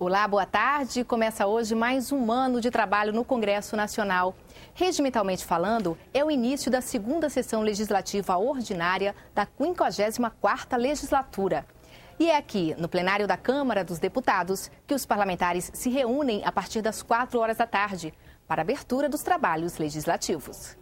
Olá, boa tarde. Começa hoje mais um ano de trabalho no Congresso Nacional. Regimentalmente falando, é o início da segunda sessão legislativa ordinária da 54ª legislatura. E é aqui, no plenário da Câmara dos Deputados, que os parlamentares se reúnem a partir das 4 horas da tarde para a abertura dos trabalhos legislativos.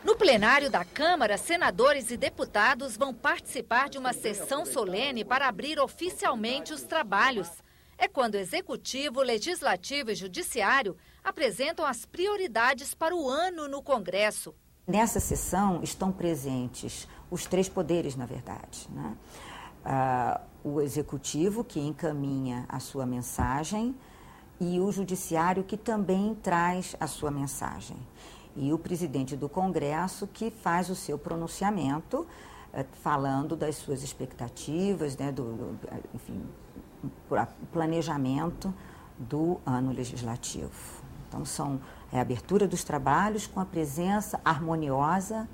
No plenário da Câmara, senadores e deputados vão participar de uma sessão solene para abrir oficialmente os trabalhos. É quando o Executivo, Legislativo e Judiciário apresentam as prioridades para o ano no Congresso. Nessa sessão estão presentes os 3 poderes, na verdade, né? O Executivo, que encaminha a sua mensagem, e o Judiciário, que também traz a sua mensagem. E o presidente do Congresso, que faz o seu pronunciamento, falando das suas expectativas, né, enfim, o planejamento do ano legislativo. Então, é a abertura dos trabalhos com a presença harmoniosa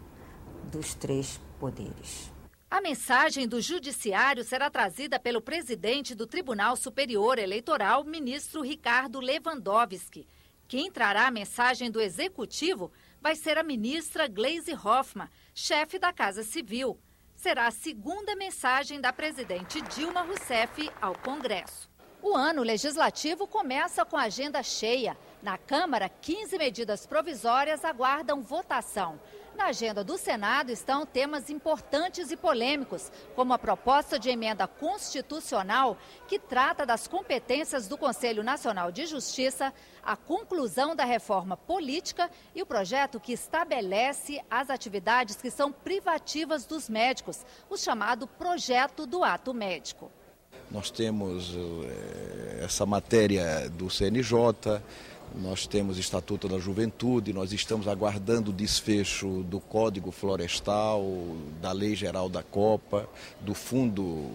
dos 3 poderes. A mensagem do Judiciário será trazida pelo presidente do Tribunal Superior Eleitoral, ministro Ricardo Lewandowski. Quem trará a mensagem do Executivo vai ser a ministra Gleisi Hoffmann, chefe da Casa Civil. Será a segunda mensagem da presidente Dilma Rousseff ao Congresso. O ano legislativo começa com a agenda cheia. Na Câmara, 15 medidas provisórias aguardam votação. Na agenda do Senado estão temas importantes e polêmicos, como a proposta de emenda constitucional que trata das competências do Conselho Nacional de Justiça, a conclusão da reforma política e o projeto que estabelece as atividades que são privativas dos médicos, o chamado Projeto do Ato Médico. Nós temos essa matéria do CNJ, nós temos Estatuto da Juventude, nós estamos aguardando o desfecho do Código Florestal, da Lei Geral da Copa, do Fundo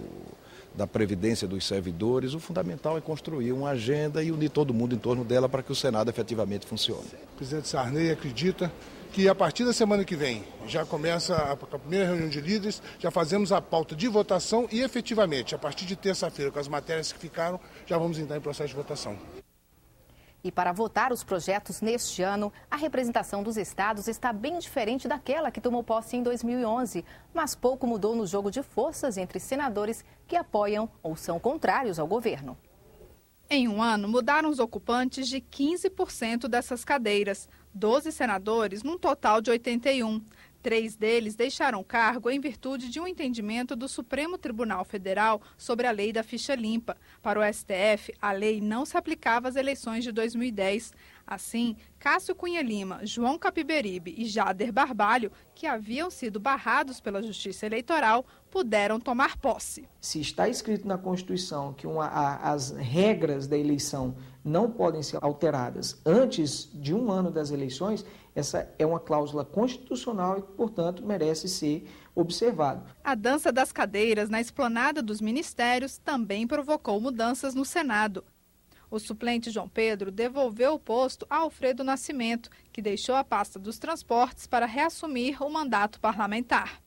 da Previdência dos Servidores. O fundamental é construir uma agenda e unir todo mundo em torno dela para que o Senado efetivamente funcione. O presidente Sarney acredita que a partir da semana que vem já começa a primeira reunião de líderes, já fazemos a pauta de votação e efetivamente, a partir de terça-feira, com as matérias que ficaram, já vamos entrar em processo de votação. E para votar os projetos neste ano, a representação dos estados está bem diferente daquela que tomou posse em 2011. Mas pouco mudou no jogo de forças entre senadores que apoiam ou são contrários ao governo. Em um ano, mudaram os ocupantes de 15% dessas cadeiras. 12 senadores, num total de 81. 3 deles deixaram o cargo em virtude de um entendimento do Supremo Tribunal Federal sobre a lei da ficha limpa. Para o STF, a lei não se aplicava às eleições de 2010. Assim, Cássio Cunha Lima, João Capiberibe e Jader Barbalho, que haviam sido barrados pela Justiça Eleitoral, puderam tomar posse. Se está escrito na Constituição que as regras da eleição não podem ser alteradas antes de um ano das eleições, essa é uma cláusula constitucional e, portanto, merece ser observada. A dança das cadeiras na esplanada dos ministérios também provocou mudanças no Senado. O suplente João Pedro devolveu o posto a Alfredo Nascimento, que deixou a pasta dos transportes para reassumir o mandato parlamentar.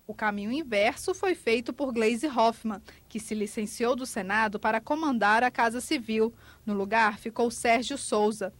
O caminho inverso foi feito por Gleisi Hoffmann, que se licenciou do Senado para comandar a Casa Civil. No lugar ficou Sérgio Souza.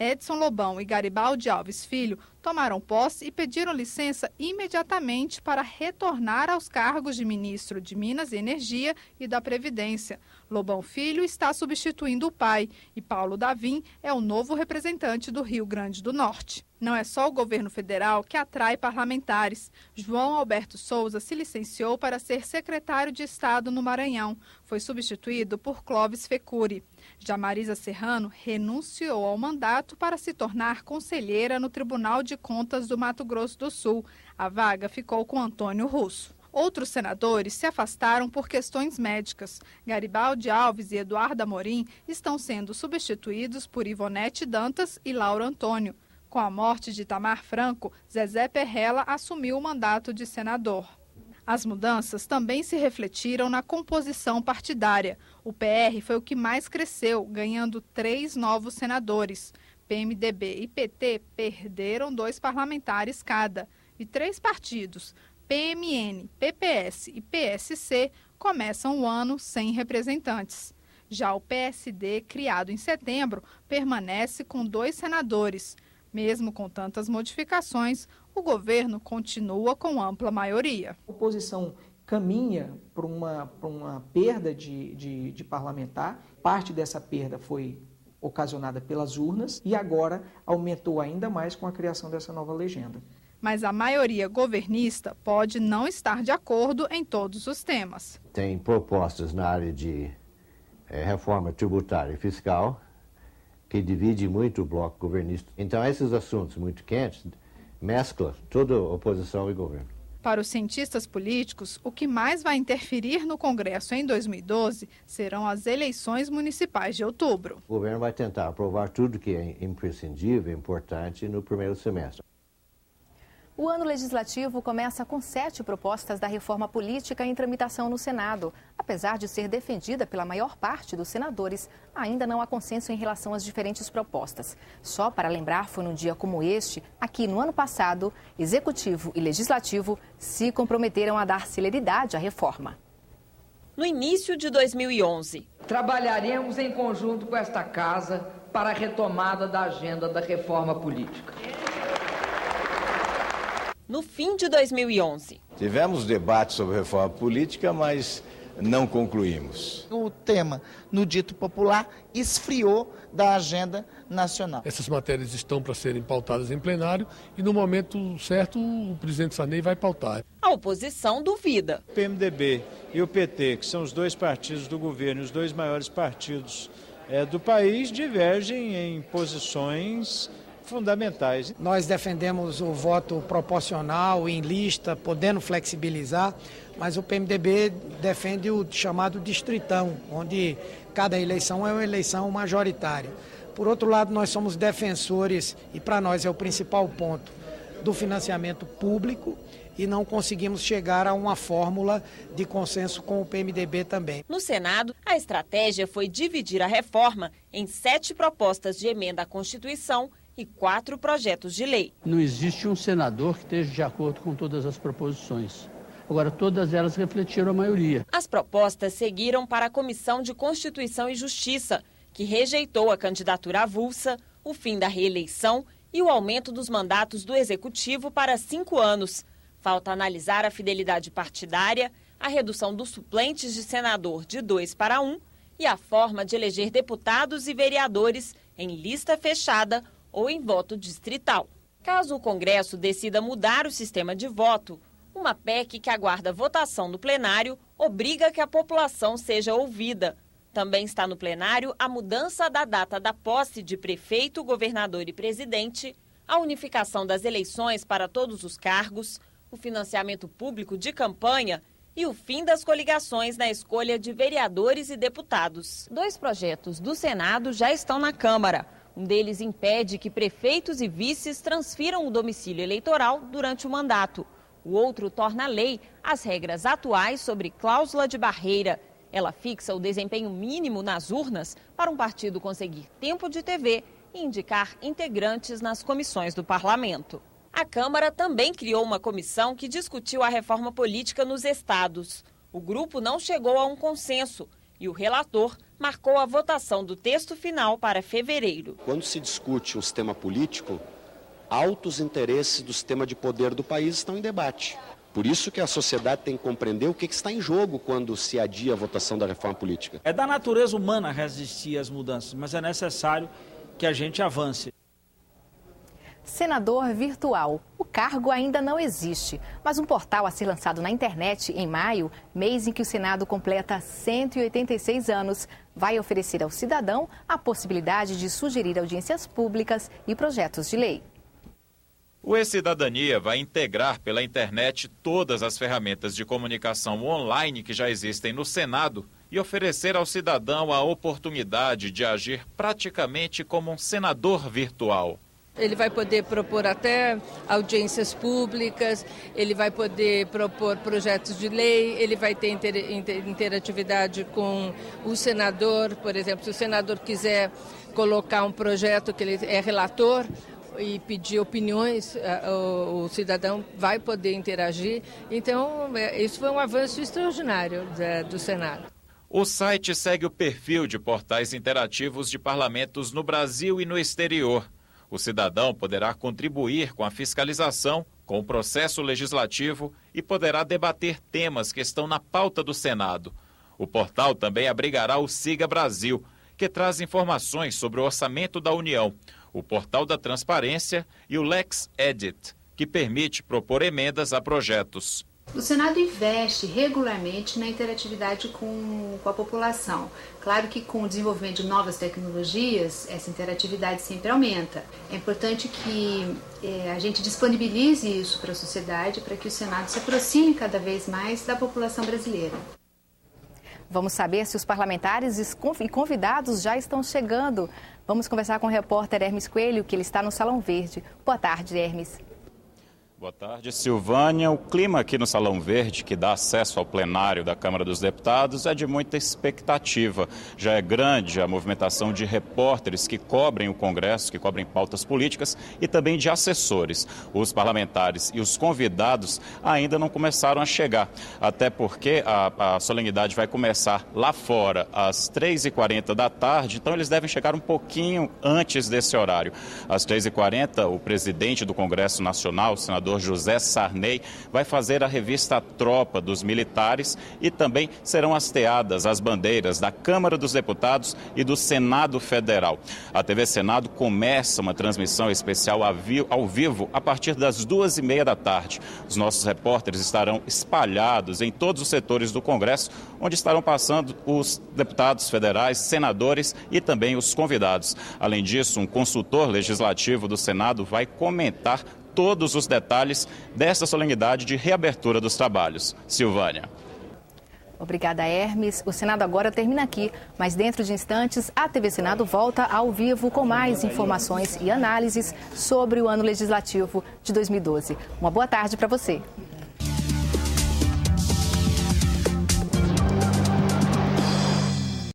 Edson Lobão e Garibaldi Alves Filho tomaram posse e pediram licença imediatamente para retornar aos cargos de ministro de Minas e Energia e da Previdência. Lobão Filho está substituindo o pai e Paulo Davim é o novo representante do Rio Grande do Norte. Não é só o governo federal que atrai parlamentares. João Alberto Souza se licenciou para ser secretário de Estado no Maranhão. Foi substituído por Clóvis Fecuri. Já Marisa Serrano renunciou ao mandato para se tornar conselheira no Tribunal de Contas do Mato Grosso do Sul. A vaga ficou com Antônio Russo. Outros senadores se afastaram por questões médicas. Garibaldi Alves e Eduardo Amorim estão sendo substituídos por Ivonete Dantas e Lauro Antônio. Com a morte de Itamar Franco, Zezé Perrella assumiu o mandato de senador. As mudanças também se refletiram na composição partidária. O PR foi o que mais cresceu, ganhando 3 novos senadores. PMDB e PT perderam 2 parlamentares cada. E 3 partidos, PMN, PPS e PSC, começam o ano sem representantes. Já o PSD, criado em setembro, permanece com 2 senadores. Mesmo com tantas modificações, o governo continua com ampla maioria. A oposição caminha para uma perda de parlamentar. Parte dessa perda foi ocasionada pelas urnas e agora aumentou ainda mais com a criação dessa nova legenda. Mas a maioria governista pode não estar de acordo em todos os temas. Tem propostas na área de reforma tributária e fiscal que divide muito o bloco governista. Então, esses assuntos muito quentes mesclam toda a oposição e governo. Para os cientistas políticos, o que mais vai interferir no Congresso em 2012 serão as eleições municipais de outubro. O governo vai tentar aprovar tudo que é imprescindível, importante, no primeiro semestre. O ano legislativo começa com 7 propostas da reforma política em tramitação no Senado. Apesar de ser defendida pela maior parte dos senadores, ainda não há consenso em relação às diferentes propostas. Só para lembrar, foi num dia como este, aqui no ano passado, Executivo e Legislativo se comprometeram a dar celeridade à reforma. No início de 2011. Trabalharemos em conjunto com esta Casa para a retomada da agenda da reforma política. No fim de 2011. Tivemos debates sobre reforma política, mas não concluímos. O tema, no dito popular, esfriou da agenda nacional. Essas matérias estão para serem pautadas em plenário e no momento certo o presidente Sarney vai pautar. A oposição duvida. O PMDB e o PT, que são os 2 partidos do governo, os 2 maiores partidos do país, divergem em posições fundamentais. Nós defendemos o voto proporcional em lista, podendo flexibilizar, mas o PMDB defende o chamado distritão, onde cada eleição é uma eleição majoritária. Por outro lado, nós somos defensores, e para nós é o principal ponto, do financiamento público e não conseguimos chegar a uma fórmula de consenso com o PMDB também. No Senado, a estratégia foi dividir a reforma em 7 propostas de emenda à Constituição e 4 projetos de lei. Não existe um senador que esteja de acordo com todas as proposições. Agora, todas elas refletiram a maioria. As propostas seguiram para a Comissão de Constituição e Justiça, que rejeitou a candidatura avulsa, o fim da reeleição e o aumento dos mandatos do Executivo para 5 anos. Falta analisar a fidelidade partidária, a redução dos suplentes de senador de 2 para 1 e a forma de eleger deputados e vereadores em lista fechada ou em voto distrital. Caso o Congresso decida mudar o sistema de voto, uma PEC que aguarda votação no plenário obriga que a população seja ouvida. Também está no plenário a mudança da data da posse de prefeito, governador e presidente, a unificação das eleições para todos os cargos, o financiamento público de campanha e o fim das coligações na escolha de vereadores e deputados. 2 projetos do Senado já estão na Câmara. Um deles impede que prefeitos e vices transfiram o domicílio eleitoral durante o mandato. O outro torna lei as regras atuais sobre cláusula de barreira. Ela fixa o desempenho mínimo nas urnas para um partido conseguir tempo de TV e indicar integrantes nas comissões do parlamento. A Câmara também criou uma comissão que discutiu a reforma política nos estados. O grupo não chegou a um consenso e o relator marcou a votação do texto final para fevereiro. Quando se discute um sistema político, altos interesses do sistema de poder do país estão em debate. Por isso que a sociedade tem que compreender o que está em jogo quando se adia a votação da reforma política. É da natureza humana resistir às mudanças, mas é necessário que a gente avance. Senador virtual. O cargo ainda não existe, mas um portal a ser lançado na internet em maio, mês em que o Senado completa 186 anos, vai oferecer ao cidadão a possibilidade de sugerir audiências públicas e projetos de lei. O E-Cidadania vai integrar pela internet todas as ferramentas de comunicação online que já existem no Senado e oferecer ao cidadão a oportunidade de agir praticamente como um senador virtual. Ele vai poder propor até audiências públicas, ele vai poder propor projetos de lei, ele vai ter interatividade com o senador, por exemplo, se o senador quiser colocar um projeto que ele é relator e pedir opiniões, o cidadão vai poder interagir. Então, isso foi um avanço extraordinário do Senado. O site segue o perfil de portais interativos de parlamentos no Brasil e no exterior. O cidadão poderá contribuir com a fiscalização, com o processo legislativo e poderá debater temas que estão na pauta do Senado. O portal também abrigará o Siga Brasil, que traz informações sobre o orçamento da União, o Portal da Transparência e o Lex Edit, que permite propor emendas a projetos. O Senado investe regularmente na interatividade com a população. Claro que com o desenvolvimento de novas tecnologias, essa interatividade sempre aumenta. É importante que a gente disponibilize isso para a sociedade, para que o Senado se aproxime cada vez mais da população brasileira. Vamos saber se os parlamentares e convidados já estão chegando. Vamos conversar com o repórter Hermes Coelho, que ele está no Salão Verde. Boa tarde, Hermes. Boa tarde, Silvânia. O clima aqui no Salão Verde, que dá acesso ao plenário da Câmara dos Deputados, é de muita expectativa. Já é grande a movimentação de repórteres que cobrem o Congresso, que cobrem pautas políticas e também de assessores. Os parlamentares e os convidados ainda não começaram a chegar, até porque a solenidade vai começar lá fora às 3h40 da tarde, então eles devem chegar um pouquinho antes desse horário. Às 3h40, o presidente do Congresso Nacional, o senador José Sarney, vai fazer a revista Tropa dos militares e também serão hasteadas as bandeiras da Câmara dos Deputados e do Senado Federal. A TV Senado começa uma transmissão especial ao vivo a partir das 2h30 da tarde. Os nossos repórteres estarão espalhados em todos os setores do Congresso, onde estarão passando os deputados federais, senadores e também os convidados. Além disso, um consultor legislativo do Senado vai comentar todos os detalhes desta solenidade de reabertura dos trabalhos. Silvânia. Obrigada, Hermes. O Senado agora termina aqui, mas dentro de instantes a TV Senado volta ao vivo com mais informações e análises sobre o ano legislativo de 2012. Uma boa tarde para você.